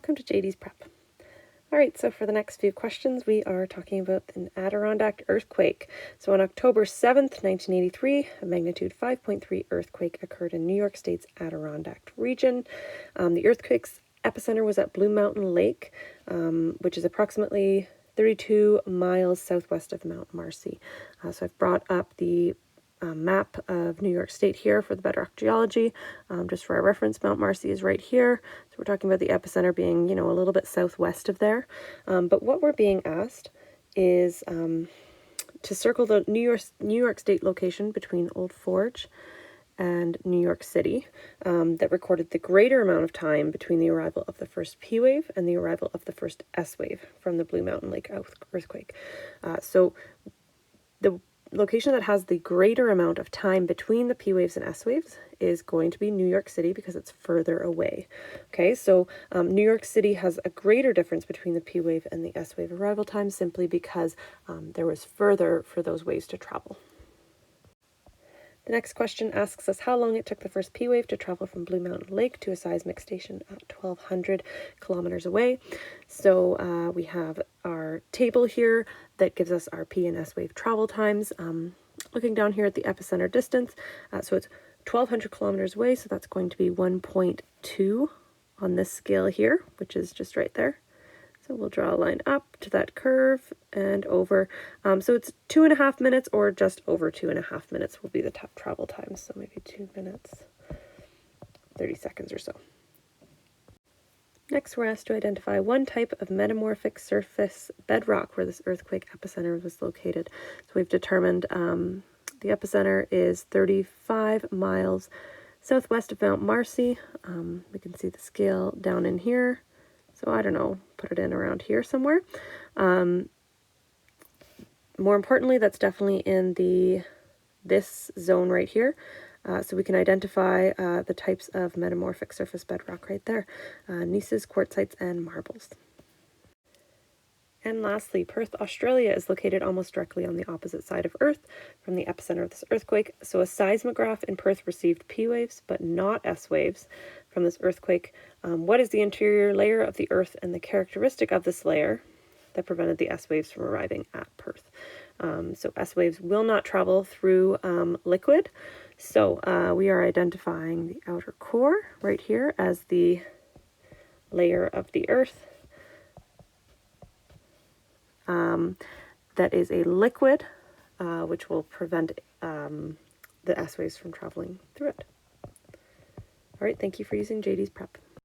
Welcome to JD's Prep. All right, so for the next few questions, we are talking about an Adirondack earthquake. So on October 7th, 1983, a magnitude 5.3 earthquake occurred in New York State's Adirondack region. The earthquake's epicenter was at Blue Mountain Lake, which is approximately 32 miles southwest of Mount Marcy. So I've brought up the map of New York State here for the bedrock geology. Just for our reference, Mount Marcy is right here. So we're talking about the epicenter being, a little bit southwest of there. But what we're being asked is to circle the New York State location between Old Forge and New York City that recorded the greater amount of time between the arrival of the first P wave and the arrival of the first S wave from the Blue Mountain Lake earthquake. So the location that has the greater amount of time between the P waves and S waves is going to be New York City because it's further away. Okay, so New York City has a greater difference between the P wave and the S wave arrival time simply because there was further for those waves to travel. The next question asks us how long it took the first P wave to travel from Blue Mountain Lake to a seismic station at 1,200 kilometers away. So we have our table here that gives us our P and S wave travel times. Looking down here at the epicenter distance, so it's 1,200 kilometers away, so that's going to be 1.2 on this scale here, which is just right there. So we'll draw a line up to that curve and over. So it's 2.5 minutes or just over 2.5 minutes will be the travel time. So maybe 2 minutes, 30 seconds or so. Next, we're asked to identify one type of metamorphic surface bedrock where this earthquake epicenter was located. So we've determined the epicenter is 35 miles southwest of Mount Marcy. We can see the scale down in here. So I don't know, put it in around here somewhere. More importantly, that's definitely in this zone right here. So we can identify the types of metamorphic surface bedrock right there. Gneisses, quartzites, and marbles. And lastly, Perth, Australia is located almost directly on the opposite side of Earth from the epicenter of this earthquake. So a seismograph in Perth received P waves, but not S waves from this earthquake. What is the interior layer of the Earth and the characteristic of this layer that prevented the S waves from arriving at Perth? So S waves will not travel through liquid. So we are identifying the outer core right here as the layer of the Earth. That is a liquid, which will prevent the S waves from traveling through it. All right, thank you for using JD's Prep.